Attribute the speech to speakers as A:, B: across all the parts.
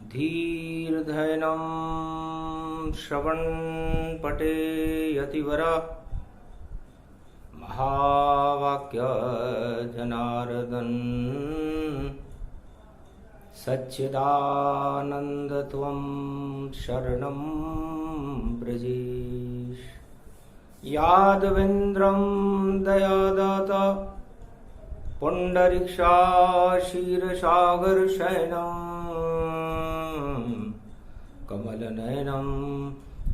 A: धीर्धैनं श्रवणपटे यतिवरा महावाक्य जनार्दन सच्चिदानंद त्वं शरणं ब्रजेश। यादवेन्द्रं दयादाता पुण्डरीक्षाशीर्षागरशयनं कमलनयनं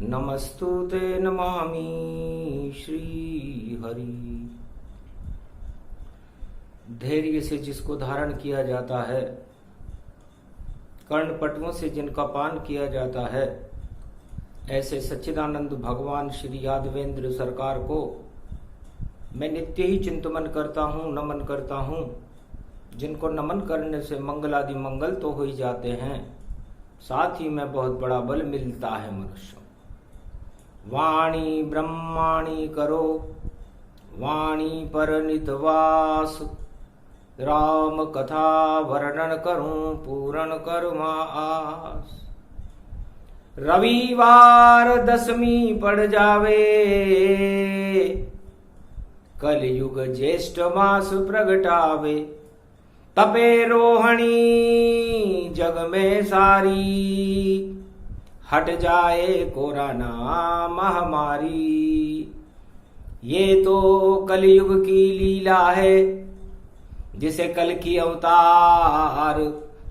A: नमस्तुते नमामि श्रीहरि। धैर्य से जिसको धारण किया जाता है, कर्णपटुओं से जिनका पान किया जाता है, ऐसे सच्चिदानंद भगवान श्री यादवेंद्र सरकार को मैं नित्य ही चिंतन करता हूँ, नमन करता हूँ। जिनको नमन करने से मंगलादि मंगल तो हो ही जाते हैं, साथ ही में बहुत बड़ा बल मिलता है मनुष्य। वाणी ब्रह्माणी करो, वाणी पर नितवास, राम कथा वर्णन करूं पूर्ण करुमा आस। रविवार दशमी पड़ जावे, कलयुग ज्येष्ठ मास प्रगटावे। तपे रोहिणी जग में सारी, हट जाए कोरोना महामारी। ये तो कलयुग की लीला है, जिसे कल की अवतार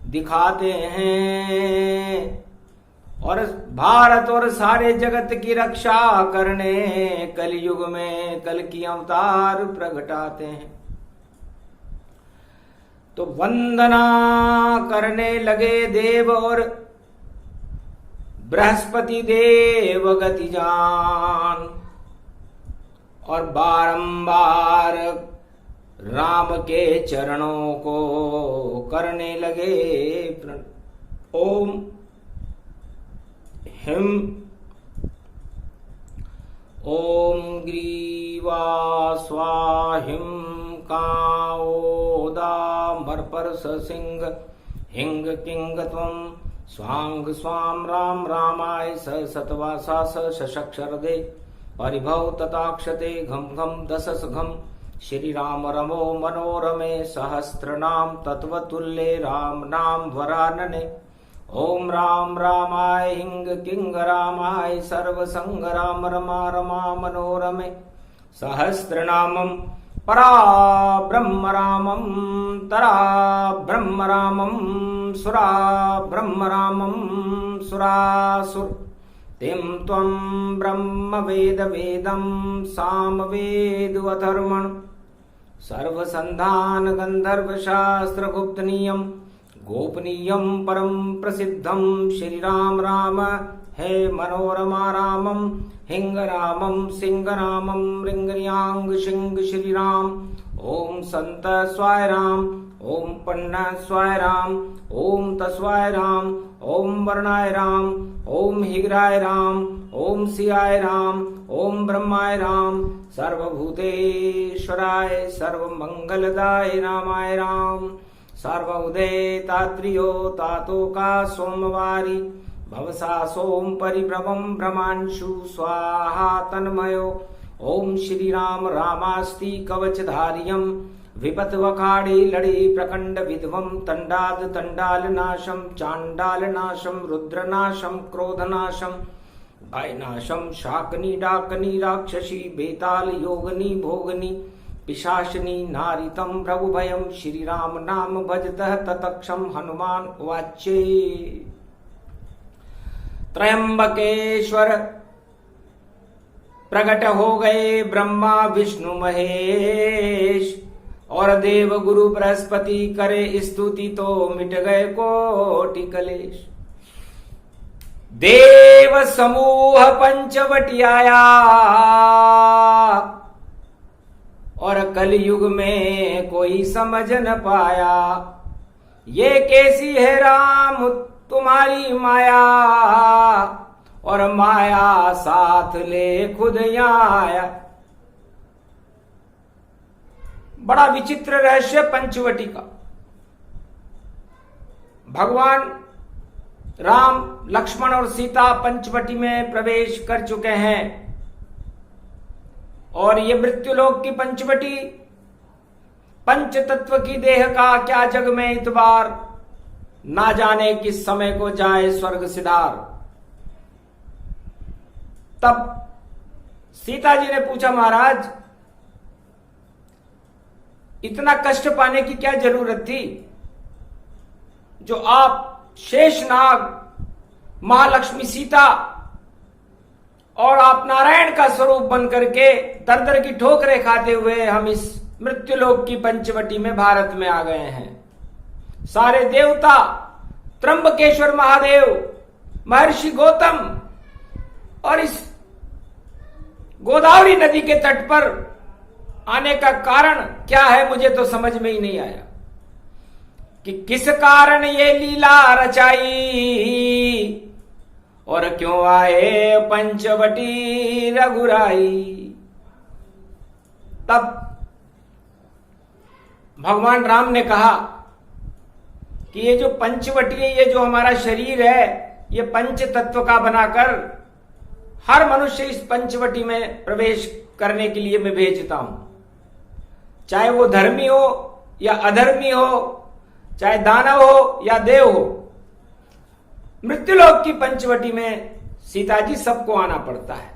A: दिखाते हैं, और भारत और सारे जगत की रक्षा करने कलयुग में कल की अवतार प्रगटाते हैं। तो वंदना करने लगे देव और बृहस्पति देव गति जान, और बारंबार राम के चरणों को करने लगे ओम हिम ओम ग्रीवा स्वाहिम काओदा मरपर सिंह हिंग किंग त्वं स्वांग स्वाम राम रामाय स सतवासा सशक्षर दे परिभव तताक्षते घम घम दशस घम। श्री राम रमो मनोरमे सहस्रनाम तत्वतुल्ये राम नाम वरानने। ओम राम रामाय हिंग किंग रामाय सर्वसंग राम रमा रमा मनोरमे सहस्रनामं परा ब्रह्म रामं तरा ब्रह्म रामं सुरा ब्रह्म रामं सुरासुर। तिं त्वं ब्रह्म वेद वेदं साम वेद अथर्वण सर्वसंधान गंधर्व शास्त्र गुप्तनीयम गोपनीयम परम प्रसिद्धम। श्री राम राम है मनोरमा रामम हिंग रामम सिंह रामम रिंगरियांग सिंह श्री राम। ओम संत स्वाय राम, ओम पन्ना स्वाय राम, ओम तस्वाय राम, ओम वर्णाय राम, ओम हिग्राय राम, ओम सियाय राम, ओम ब्रह्माय राम, सर्वभूतेश्वराय सर्वमंगलदाय रामाय राम। सर्वउदय तात्रियो तातो का सोमवारी भवसा सोम परिभ्रमं भ्रमांशु स्वाहा तन्मयो। ओम श्री राम रामास्ति कवचधारियं विपत वखाड़ी लड़ी प्रकंड विध्वं तंडाद तंडाल नाशम चांडाल नाशम रुद्र नाशम क्रोध नाशम भय नाशम शाकनी डाकनी राक्षसी बेताल योगनी भोगनी पिशाचनी नारितं प्रभुभयं। श्री राम नाम भजतः ततक्षम हनुमान वाच्ये। त्रयंबकेश्वर प्रकट हो गए ब्रह्मा विष्णु महेश, और देव गुरु बृहस्पति करे स्तुति तो मिट गए कोटि कलेश। देव समूह पंचवटी आया, और कलयुग में कोई समझ न पाया। ये कैसी है राम तुम्हारी माया, और माया साथ ले खुद यहाँ आया। बड़ा विचित्र रहस्य पंचवटी का। भगवान राम, लक्ष्मण और सीता पंचवटी में प्रवेश कर चुके हैं और ये मृत्युलोक की पंचवटी पंच तत्व की देह का क्या जग में इतबार, ना जाने किस समय को जाए स्वर्ग सिधार। तब सीता जी ने पूछा, महाराज इतना कष्ट पाने की क्या जरूरत थी, जो आप शेषनाग, महालक्ष्मी सीता और आप नारायण का स्वरूप बन करके दर दर की ठोकरें खाते हुए हम इस मृत्युलोक की पंचवटी में भारत में आ गए हैं। सारे देवता, त्र्यंबकेश्वर महादेव, महर्षि गौतम और इस गोदावरी नदी के तट पर आने का कारण क्या है, मुझे तो समझ में ही नहीं आया कि किस कारण ये लीला रचाई और क्यों आए पंचवटी रघुराई। तब भगवान राम ने कहा कि ये जो पंचवटी है, ये जो हमारा शरीर है, ये पंच तत्व का बनाकर हर मनुष्य इस पंचवटी में प्रवेश करने के लिए मैं भेजता हूं, चाहे वो धर्मी हो या अधर्मी हो, चाहे दानव हो या देव हो। मृत्युलोक की पंचवटी में सीता जी सबको आना पड़ता है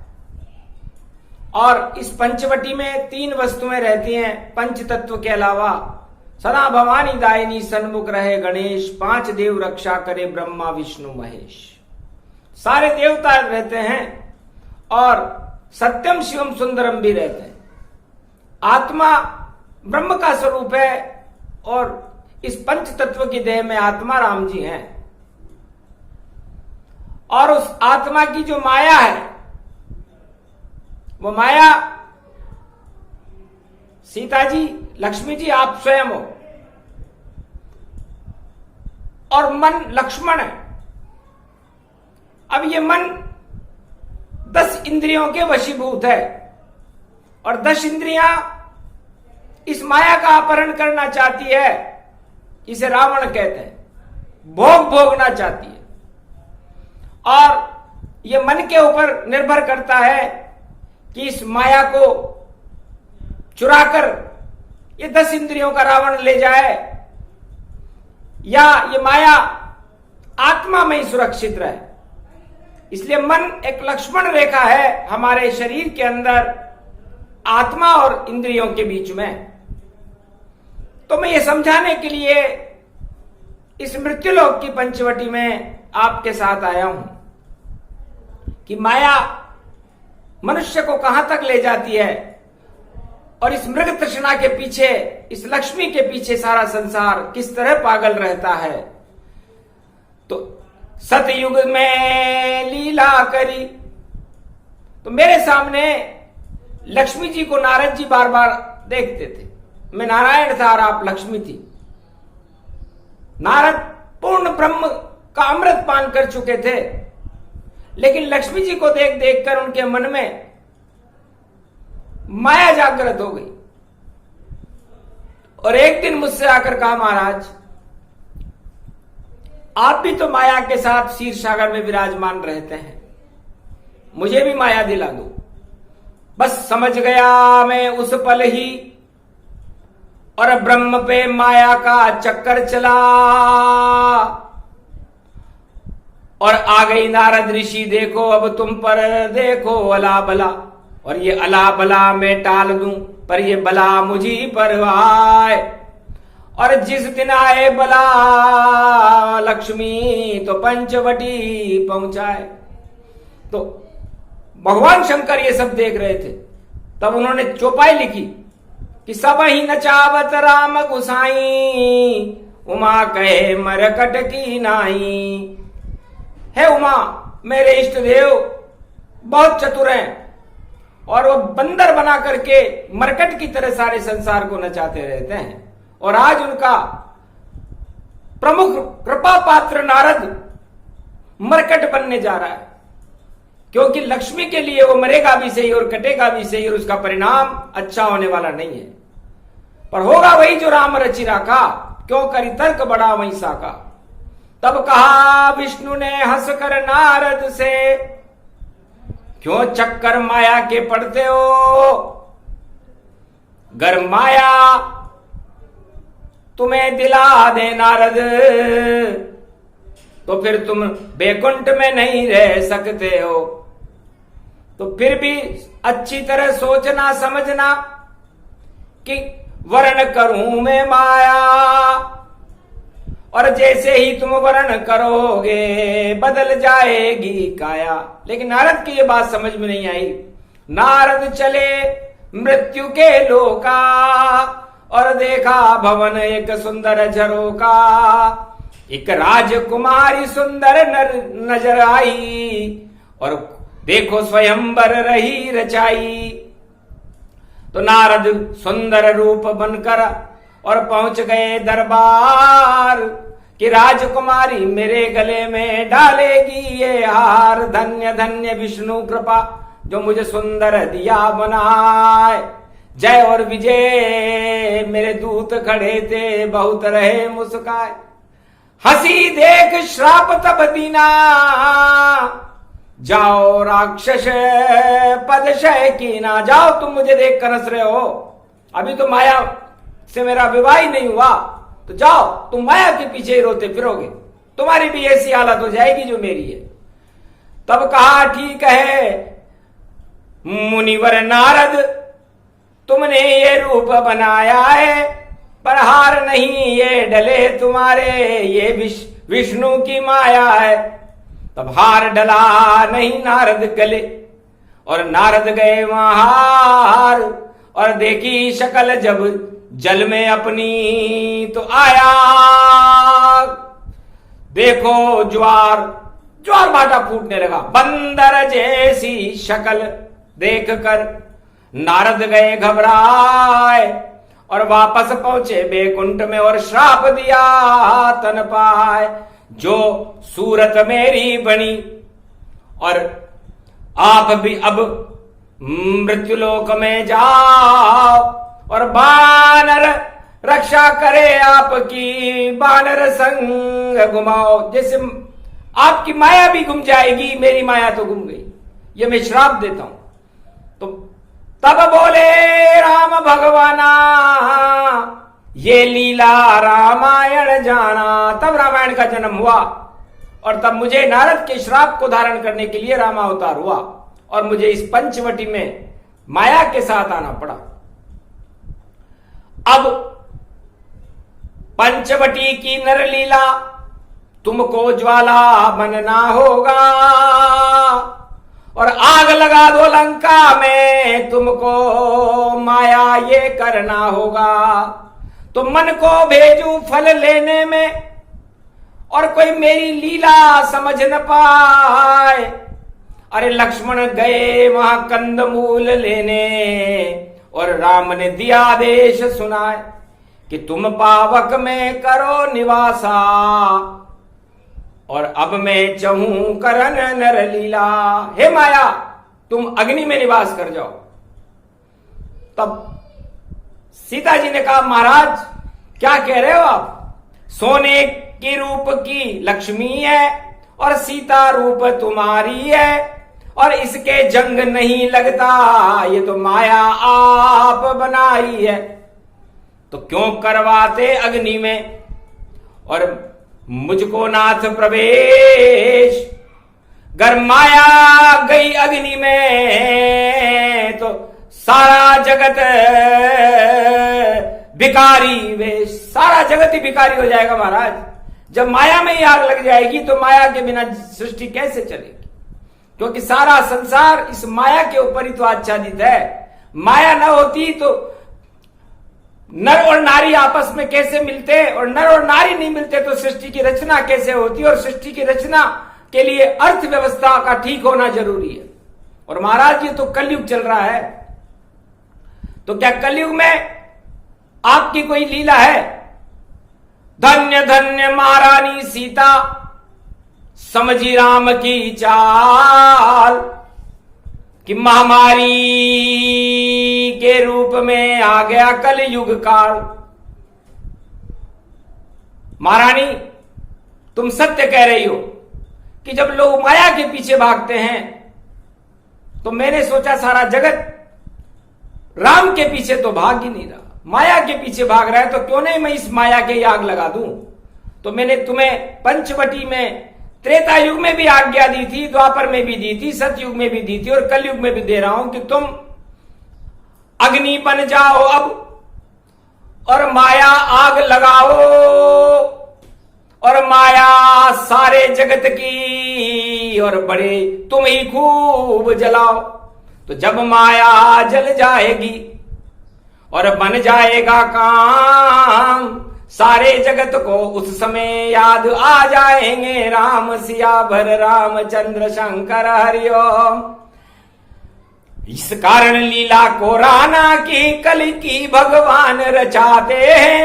A: और इस पंचवटी में 3 वस्तुएं रहती हैं पंच तत्व के अलावा। सदा भवानी दायिनी सन्मुख रहे गणेश, 5 देव रक्षा करे ब्रह्मा विष्णु महेश। सारे देवता रहते हैं और सत्यम शिवम सुंदरम भी रहते हैं। आत्मा ब्रह्म का स्वरूप है और इस पंच तत्व की देह में आत्मा राम जी हैं और उस आत्मा की जो माया है, वो माया सीता जी, लक्ष्मी जी आप स्वयं हो और मन लक्ष्मण है। अब ये मन 10 इंद्रियों के वशीभूत है और 10 इंद्रियां इस माया का अपहरण करना चाहती है, इसे रावण कहते हैं, भोग भोगना चाहती है और ये मन के ऊपर निर्भर करता है कि इस माया को चुराकर ये 10 इंद्रियों का रावण ले जाए या ये माया आत्मा में ही सुरक्षित रहे। इसलिए मन एक लक्ष्मण रेखा है हमारे शरीर के अंदर आत्मा और इंद्रियों के बीच में। तो मैं ये समझाने के लिए इस मृत्युलोक की पंचवटी में आपके साथ आया हूं कि माया मनुष्य को कहां तक ले जाती है और इस मृग तृष्णा के पीछे, इस लक्ष्मी के पीछे सारा संसार किस तरह पागल रहता है। तो सतयुग में लीला करी, तो मेरे सामने लक्ष्मी जी को नारद जी बार बार देखते थे। मैं नारायण था और आप लक्ष्मी थी। नारद पूर्ण ब्रह्म का अमृत पान कर चुके थे, लेकिन लक्ष्मी जी को देख देख कर उनके मन में माया जागृत हो गई और एक दिन मुझसे आकर कहा, महाराज आप भी तो माया के साथ क्षीर सागर में विराजमान रहते हैं, मुझे भी माया दिला दो। बस समझ गया मैं उस पल ही और ब्रह्म पे माया का चक्कर चला और आ गई नारद ऋषि, देखो अब तुम पर देखो अला बला, और ये अला बला मैं टाल दूं पर ये बला मुझी पर आए, और जिस दिन आए बला लक्ष्मी तो पंचवटी पहुंचाए। तो भगवान शंकर ये सब देख रहे थे। तब उन्होंने चौपाई लिखी कि सब ही नचावत राम गुसाई, उमा कहे मरकट की नाई। हे उमा, मेरे इष्ट देव बहुत चतुर हैं और वो बंदर बना करके मरकट की तरह सारे संसार को नचाते रहते हैं, और आज उनका प्रमुख कृपा पात्र नारद मरकट बनने जा रहा है, क्योंकि लक्ष्मी के लिए वो मरेगा भी सही और कटेगा भी सही और उसका परिणाम अच्छा होने वाला नहीं है, पर होगा वही जो राम रचि राखा, क्यों करी तर्क बड़ा वही साका। तब कहा विष्णु ने हंसकर नारद से, क्यों चक्कर माया के पड़ते हो? गर माया तुम्हें दिला दे नारद, तो फिर तुम बैकुंठ में नहीं रह सकते हो। तो फिर भी अच्छी तरह सोचना समझना कि वर्ण करूं मैं माया, और जैसे ही तुम वर्ण करोगे बदल जाएगी काया। लेकिन नारद की ये बात समझ में नहीं आई। नारद चले मृत्यु के लोका, और देखा भवन एक सुंदर झरोका। एक राजकुमारी सुंदर नजर आई, और देखो स्वयंवर रही रचाई। तो नारद सुंदर रूप बनकर और पहुंच गए दरबार, कि राजकुमारी मेरे गले में डालेगी ये हार। धन्य धन्य विष्णु कृपा, जो मुझे सुंदर दिया बनाए। जय और विजय मेरे दूत खड़े थे, बहुत रहे मुस्काए। हंसी देख श्राप तब दीना, जाओ राक्षस पद शय कीना। जाओ, तुम मुझे देख कर हंस रहे हो, अभी तो माया से मेरा विवाह ही नहीं हुआ, तो जाओ तुम माया के पीछे ही रोते फिरोगे, तुम्हारी भी ऐसी हालत हो जाएगी जो मेरी है। तब कहा ठीक है मुनिवर नारद, तुमने ये रूप बनाया है, पर हार नहीं ये डले तुम्हारे, ये विष्णु की माया है। तब हार डला नहीं नारद गले, और नारद गए वहां, और देखी शक्ल जब जल में अपनी, तो आया देखो ज्वार ज्वार भाटा फूटने लगा। बंदर जैसी शक्ल देख कर नारद गए घबराए, और वापस पहुंचे बैकुंठ में, और श्राप दिया तन पाए। जो सूरत मेरी बनी, और आप भी अब मृत्युलोक में जाओ, और बानर रक्षा करे आपकी, बानर संग घुमाओ। जैसे आपकी माया भी घूम जाएगी, मेरी माया तो घूम गई, ये मैं श्राप देता हूं। तो तब बोले राम भगवाना, ये लीला रामायण जाना। तब रामायण का जन्म हुआ, और तब मुझे नारद के श्राप को धारण करने के लिए रामावतार हुआ, और मुझे इस पंचवटी में माया के साथ आना पड़ा। अब पंचवटी की नरलीला तुमको ज्वाला बनना होगा, और आग लगा दो लंका में, तुमको माया ये करना होगा। तो मन को भेजूं फल लेने में, और कोई मेरी लीला समझ न पाए। अरे लक्ष्मण गए वहां कंदमूल लेने, और राम ने दिया आदेश सुनाए कि तुम पावक में करो निवासा, और अब मैं चहूं करन नर लीला। हे माया, तुम अग्नि में निवास कर जाओ। तब सीता जी ने कहा महाराज क्या कह रहे हो आप? सोने की रूप की लक्ष्मी है, और सीता रूप तुम्हारी है, और इसके जंग नहीं लगता, ये तो माया आप बनाई है। तो क्यों करवाते अग्नि में, और मुझको नाथ प्रवेश। गर माया गई अग्नि में, तो सारा जगत भिखारी वेश, सारा जगत ही भिखारी हो जाएगा महाराज। जब माया में ही आग लग जाएगी, तो माया के बिना सृष्टि कैसे चलेगी? क्योंकि सारा संसार इस माया के ऊपर ही तो आच्छादित है। माया न होती तो नर और नारी आपस में कैसे मिलते, और नर और नारी नहीं मिलते तो सृष्टि की रचना कैसे होती, और सृष्टि की रचना के लिए अर्थव्यवस्था का ठीक होना जरूरी है। और महाराज ये तो कलयुग चल रहा है, तो क्या कलयुग में आपकी कोई लीला है? धन्य धन्य महारानी सीता, समझी राम की चाल, कि महामारी के रूप में आ गया कलयुग काल। महारानी तुम सत्य कह रही हो कि जब लोग माया के पीछे भागते हैं, तो मैंने सोचा सारा जगत राम के पीछे तो भाग ही नहीं रहा, माया के पीछे भाग रहा है, तो क्यों नहीं मैं इस माया के आग लगा दूं। तो मैंने तुम्हें पंचवटी में त्रेता युग में भी आज्ञा दी थी, द्वापर में भी दी थी, सतयुग में भी दी थी और कलयुग में भी दे रहा हूं कि तुम अग्नि बन जाओ अब और माया आग लगाओ और माया सारे जगत की और बड़े तुम ही खूब जलाओ। तो जब माया जल जाएगी और बन जाएगा काम, सारे जगत को उस समय याद आ जाएंगे राम सियावर रामचंद्र शंकर हरिओम। इस कारण लीला को राना की कल की भगवान रचाते हैं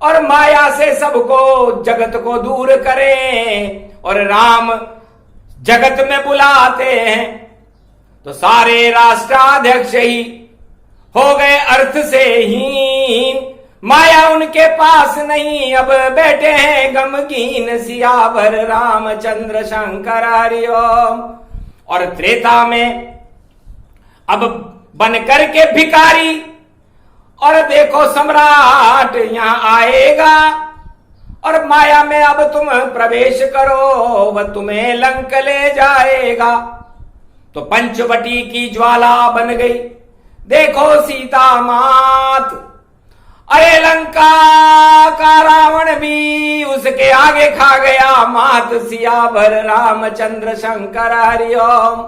A: और माया से सबको जगत को दूर करें और राम जगत में बुलाते हैं। तो सारे राष्ट्राध्यक्ष ही हो गए अर्थ से हीन, माया उनके पास नहीं, अब बैठे हैं गमगीन सियावर रामचंद्र शंकर हरिओम। और त्रेता में अब बन करके भिखारी और देखो सम्राट यहां आएगा और माया में अब तुम प्रवेश करो, वह तुम्हें लंक ले जाएगा। तो पंचवटी की ज्वाला बन गई, देखो सीता मात, अरे लंका का रावण भी उसके आगे खा गया मात सियावर रामचंद्र शंकर हरिओम।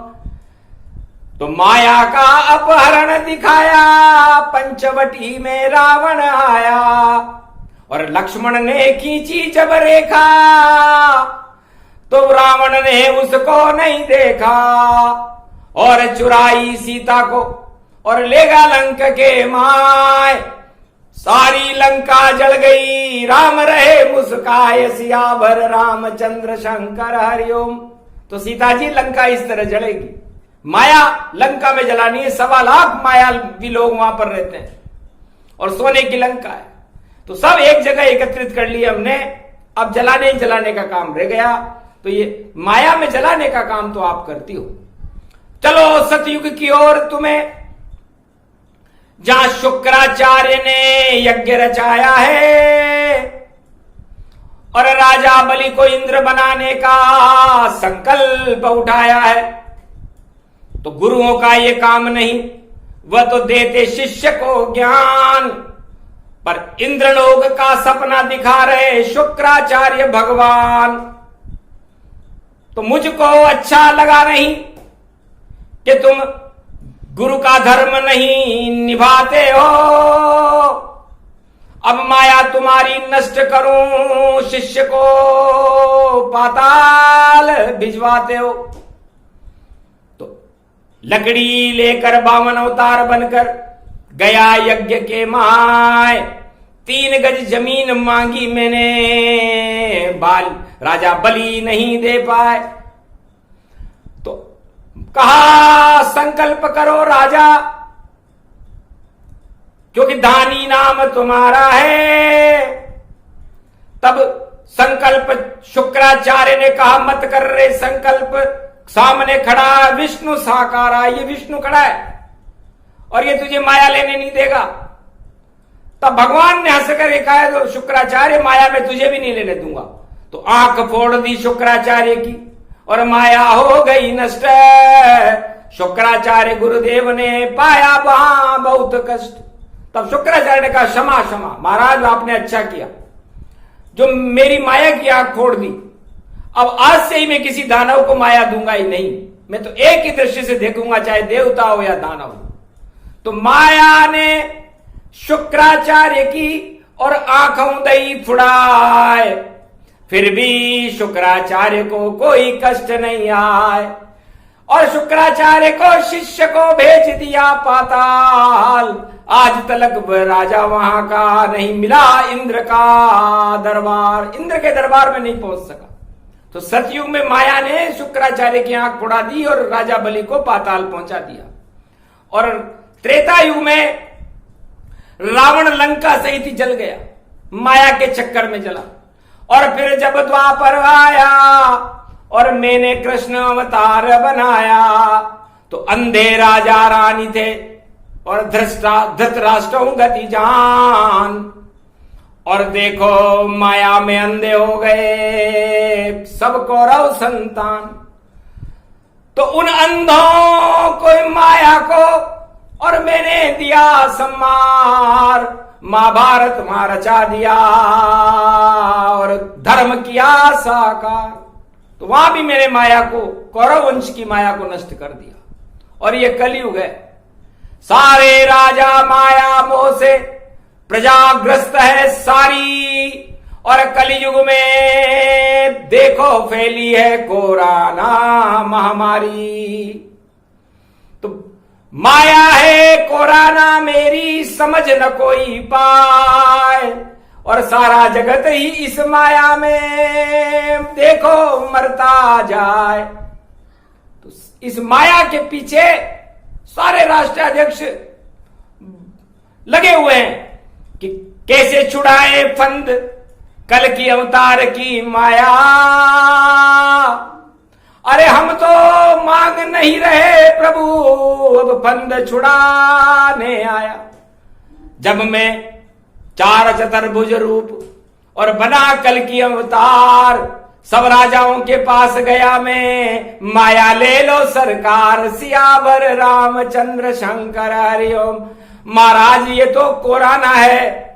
A: तो माया का अपहरण दिखाया, पंचवटी में रावण आया और लक्ष्मण ने खींची जब रेखा, तो रावण ने उसको नहीं देखा और चुराई सीता को और लेगा लंक के माय। सारी लंका जल गई, राम रहे मुस्काए सियावर रामचंद्र शंकर हरिओम। तो सीता जी लंका इस तरह जलेगी, माया लंका में जलानी है। 1.25 लाख मायावी लोग वहां पर रहते हैं और सोने की लंका है। तो सब एक जगह एकत्रित कर लिए हमने, अब जलाने का काम रह गया। तो ये माया में जलाने का काम तो आप करती हो। चलो सतयुग की ओर, तुम्हें जहां शुक्राचार्य ने यज्ञ रचाया है और राजा बलि को इंद्र बनाने का संकल्प उठाया है, तो गुरुओं का ये काम नहीं, वह तो देते शिष्य को ज्ञान, पर इंद्रलोक का सपना दिखा रहे शुक्राचार्य भगवान। तो मुझको अच्छा लगा नहीं कि तुम गुरु का धर्म नहीं निभाते हो, अब माया तुम्हारी नष्ट करूं, शिष्य को पाताल भिजवाते हो। तो लकड़ी लेकर 52 अवतार बनकर गया यज्ञ के माय, 3 गज जमीन मांगी मैंने, राजा बलि नहीं दे पाए। तो कहा संकल्प करो राजा, क्योंकि दानी नाम तुम्हारा है। तब संकल्प शुक्राचार्य ने कहा मत कर रे संकल्प, सामने खड़ा विष्णु साकारा, ये विष्णु खड़ा है और ये तुझे माया लेने नहीं देगा। तब भगवान ने हंस कर कहा तो शुक्राचार्य माया में तुझे भी नहीं लेने दूंगा। तो आंख फोड़ दी शुक्राचार्य की और माया हो गई नष्ट। शुक्राचार्य गुरुदेव ने पाया वहां बहुत कष्ट। तब शुक्राचार्य ने कहा क्षमा क्षमा महाराज, आपने अच्छा किया जो मेरी माया की आंख फोड़ दी। अब आज से ही मैं किसी दानव को माया दूंगा ही नहीं, मैं तो एक ही दृष्टि से देखूंगा, चाहे देवता हो या दानव। तो माया ने शुक्राचार्य की और आंखों दई फुड़ाए, फिर भी शुक्राचार्य को कोई कष्ट नहीं आए और शुक्राचार्य को शिष्य को भेज दिया पाताल। आज तलक राजा वहां का नहीं मिला, इंद्र का दरबार, इंद्र के दरबार में नहीं पहुंच सका। तो सतयुग में माया ने शुक्राचार्य की आंख फोड़ा दी और राजा बलि को पाताल पहुंचा दिया। और त्रेता युग में रावण लंका सहित ही जल गया, माया के चक्कर में जला। और फिर जब द्वापर आया और मैंने कृष्ण अवतार बनाया, तो अंधे राजा रानी थे और धृतराष्ट्र गति जान, और देखो माया में अंधे हो गए सब कौरव संतान। तो उन अंधों को माया को और मैंने दिया सम्मार, महाभारत मां रचा दिया और धर्म किया साकार। तो वहां भी मैंने माया को, कौरव वंश की माया को नष्ट कर दिया। और ये कलयुग है, सारे राजा माया मोह से प्रजाग्रस्त है सारी, और कलयुग में देखो फैली है कोरोना महामारी। तो माया है कोरोना मेरी समझ न कोई पाए, और सारा जगत ही इस माया में देखो मरता जाए। तो इस माया के पीछे सारे राष्ट्राध्यक्ष लगे हुए हैं कि कैसे छुड़ाए फंद कल की अवतार की माया। अरे हम तो मांग नहीं रहे प्रभु, अब फंद छुड़ाने आया। जब मैं चार चतुर्भुज रूप और बना कल की अवतार, सब राजाओं के पास गया मैं, माया ले लो सरकार, सियावर रामचंद्र शंकर हरिओम। महाराज ये तो कोरोना है,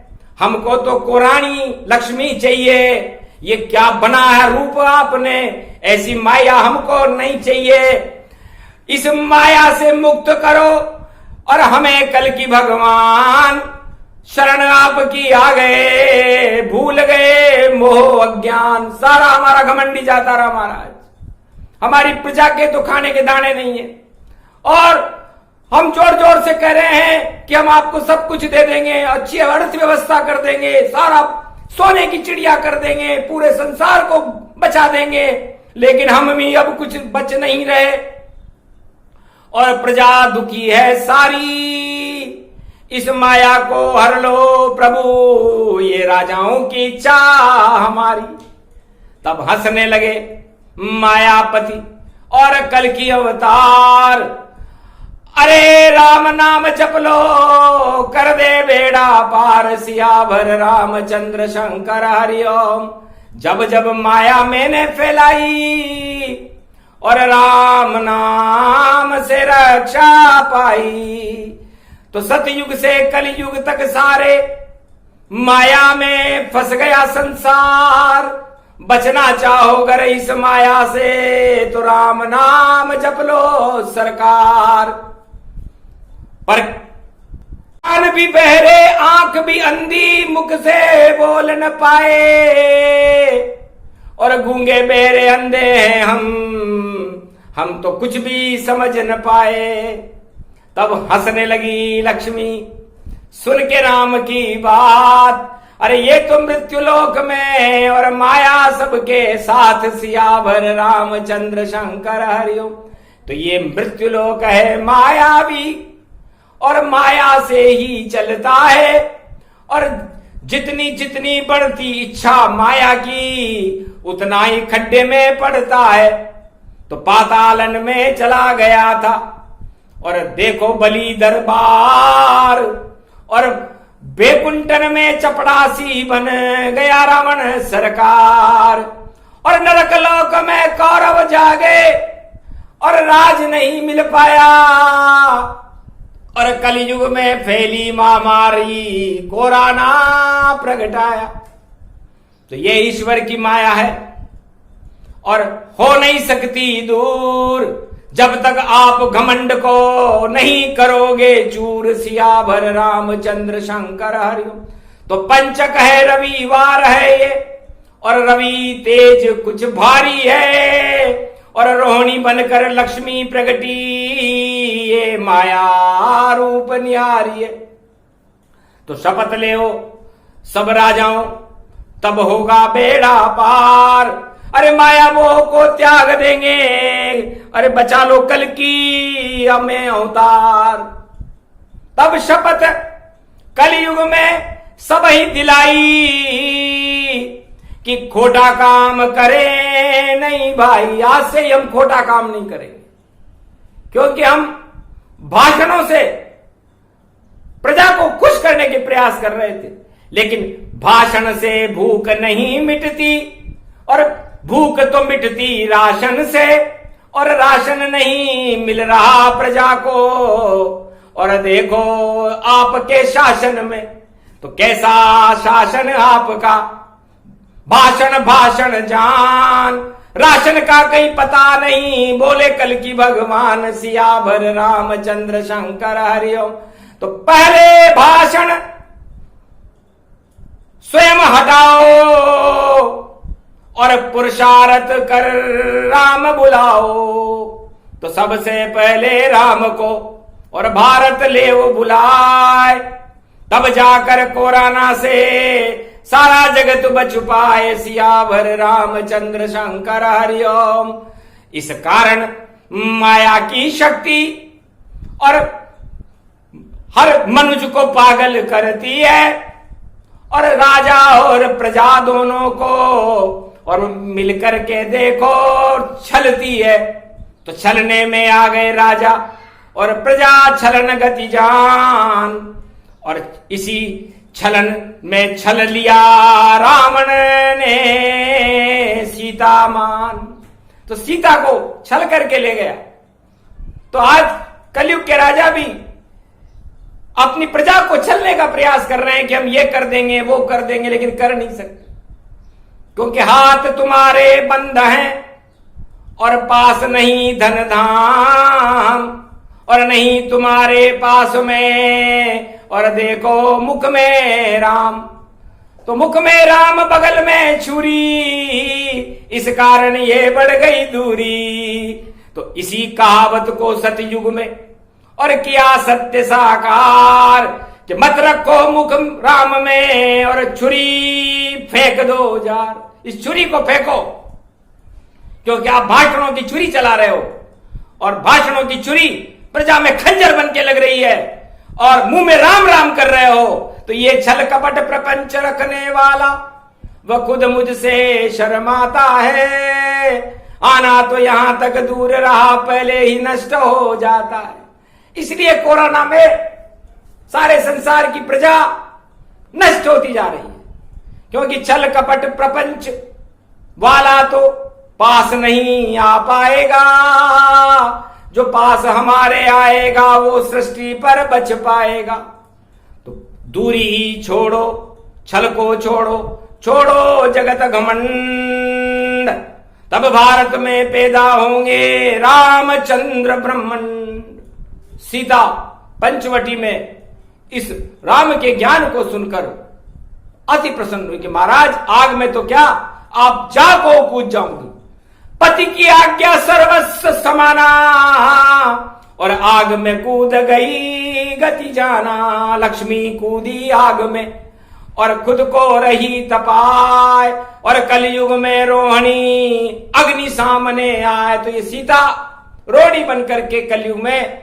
A: हमको तो कोरानी लक्ष्मी चाहिए। ये क्या बना है रूप आपने, ऐसी माया हमको नहीं चाहिए। इस माया से मुक्त करो और हमें कल की भगवान, शरण आपकी आ गए, भूल गए मोह अज्ञान। सारा हमारा घमंडी जाता रहा महाराज, हमारी प्रजा के तो खाने के दाने नहीं है, और हम जोर जोर से कह रहे हैं कि हम आपको सब कुछ दे देंगे, अच्छी अर्थव्यवस्था कर देंगे, सारा सोने की चिड़िया कर देंगे, पूरे संसार को बचा देंगे, लेकिन हम भी अब कुछ बच नहीं रहे और प्रजा दुखी है सारी। इस माया को हर लो प्रभु, ये राजाओं की इच्छा हमारी। तब हंसने लगे मायापति और कल की अवतार, अरे राम नाम जप लो कर दे बेड़ा पार, सियावर रामचंद्र शंकर हरिओम। जब जब माया मैंने फैलाई और राम नाम से रक्षा पाई, तो सतयुग से कलयुग तक सारे माया में फंस गया संसार। बचना चाहो अगर इस माया से तो राम नाम जप लो सरकार। पर कान भी बहरे आंख भी अंधी, मुख से बोल न पाए, और गूंगे बहरे अंधे हैं हम तो कुछ भी समझ न पाए। तब हंसने लगी लक्ष्मी सुन के राम की बात, अरे ये तो मृत्युलोक में और माया सबके साथ, सियावर रामचंद्र शंकर हरिओम। तो ये मृत्युलोक है मायावी और माया से ही चलता है, और जितनी जितनी बढ़ती इच्छा माया की उतना ही खड्डे में पड़ता है। तो पातालन में चला गया था और देखो बलि दरबार, और बेकुंठन में चपड़ासी बन गया रावण सरकार, और नरकलोक में कौरव जागे और राज नहीं मिल पाया, और कलयुग में फैली महामारी कोरोना प्रगटाया। तो ये ईश्वर की माया है और हो नहीं सकती दूर जब तक आप घमंड को नहीं करोगे चूर, सियावर रामचंद्र शंकर हरिओम। तो पंचक है रविवार है ये, और रवि तेज कुछ भारी है, और रोहिणी बनकर लक्ष्मी प्रगटी, ये माया रूप निहारी है। तो शपथ ले हो सब राजाओं, तब होगा बेड़ा पार। अरे माया मोह को त्याग देंगे, अरे बचा लो कल की हमें अवतार। तब शपथ कलयुग में सब ही दिलाई कि खोटा काम करे नहीं भाई, आज से ही हम खोटा काम नहीं करेंगे, क्योंकि हम भाषणों से प्रजा को खुश करने के प्रयास कर रहे थे, लेकिन भाषण से भूख नहीं मिटती, और भूख तो मिटती राशन से, और राशन नहीं मिल रहा प्रजा को। और देखो आपके शासन में तो कैसा शासन आपका, भाषण भाषण जान, राशन का कहीं पता नहीं, बोले कल की भगवान सियावर रामचंद्र शंकर हरिओम। तो पहले भाषण स्वयं हटाओ और पुरुषार्थ कर राम बुलाओ। तो सबसे पहले राम को और भारत ले वो बुलाए, तब जाकर कोरोना से सारा जगत बच पाए, सियावर रामचंद्र शंकर हरिओम। इस कारण माया की शक्ति और हर मनुष्य को पागल करती है, और राजा और प्रजा दोनों को और मिलकर के देखो छलती है। तो छलने में आ गए राजा और प्रजा छलन गति जान, और इसी छलन में छल लिया रावण ने सीता मान। तो सीता को छल करके ले गया। तो आज कलयुग के राजा भी अपनी प्रजा को छलने का प्रयास कर रहे हैं कि हम ये कर देंगे वो कर देंगे, लेकिन कर नहीं सकते, क्योंकि हाथ तुम्हारे बंद हैं और पास नहीं धन धाम, और नहीं तुम्हारे पास में, और देखो मुख में राम। तो मुख में राम बगल में छुरी, इस कारण ये बढ़ गई दूरी। तो इसी कहावत को सतयुग में और किया सत्य साकार कि मत रखो मुख राम में और छुरी फेंक दो जार। इस छुरी को फेंको, क्योंकि आप भाषणों की छुरी चला रहे हो, और भाषणों की छुरी प्रजा में खंजर बन के लग रही है, और मुंह में राम राम कर रहे हो। तो ये छल कपट प्रपंच रखने वाला वह खुद मुझसे शर्माता है, आना तो यहां तक दूर रहा पहले ही नष्ट हो जाता है। इसलिए कोरोना में सारे संसार की प्रजा नष्ट होती जा रही है, क्योंकि छल कपट प्रपंच वाला तो पास नहीं आ पाएगा, जो पास हमारे आएगा वो सृष्टि पर बच पाएगा। तो दूरी ही छोड़ो, छल को छोड़ो, छोड़ो जगत घमंड, तब भारत में पैदा होंगे रामचंद्र ब्रह्मंड। सीता पंचवटी में इस राम के ज्ञान को सुनकर अति प्रसन्न हुई कि महाराज आग में तो क्या, आप जा को कूद जाऊंगी, पति की आज्ञा सर्वस्व समाना, और आग में कूद गई गति जाना। लक्ष्मी कूदी आग में और खुद को रही तपाए, और कलयुग में रोहिणी अग्नि सामने आए। तो ये सीता रोहिणी बनकर के कलयुग में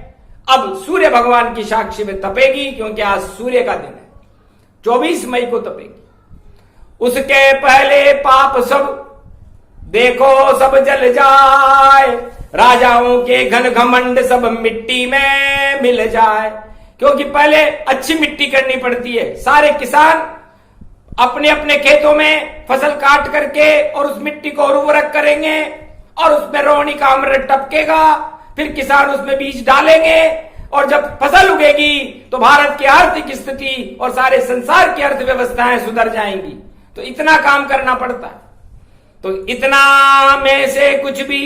A: अब सूर्य भगवान की साक्षी में तपेगी, क्योंकि आज सूर्य का दिन है, 24 मई को तपेगी। उसके पहले पाप सब देखो सब जल जाए, राजाओं के घन घमंड सब मिट्टी में मिल जाए, क्योंकि पहले अच्छी मिट्टी करनी पड़ती है। सारे किसान अपने अपने खेतों में फसल काट करके और उस मिट्टी को उर्वरक करेंगे, और उसमें रोहिणी का अमृत टपकेगा, फिर किसान उसमें बीज डालेंगे, और जब फसल उगेगी तो भारत की आर्थिक स्थिति और सारे संसार की अर्थव्यवस्थाएं सुधर जाएंगी। तो इतना काम करना पड़ता है। तो इतना में से कुछ भी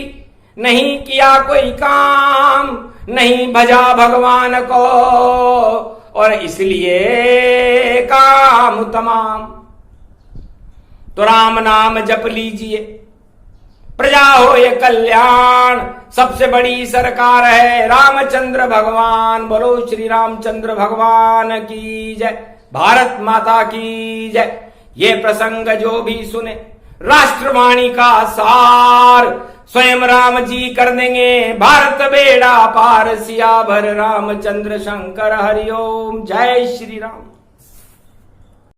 A: नहीं किया कोई काम, नहीं भजा भगवान को, और इसलिए काम तमाम। तो राम नाम जप लीजिए, प्रजा हो ये कल्याण, सबसे बड़ी सरकार है रामचंद्र भगवान। बोलो श्री रामचंद्र भगवान की जय, भारत माता की जय। ये प्रसंग जो भी सुने राष्ट्रवाणी का सार स्वयं राम जी कर देंगे, भारत बेड़ा पार, सियावर रामचंद्र शंकर हरिओम। जय श्री राम।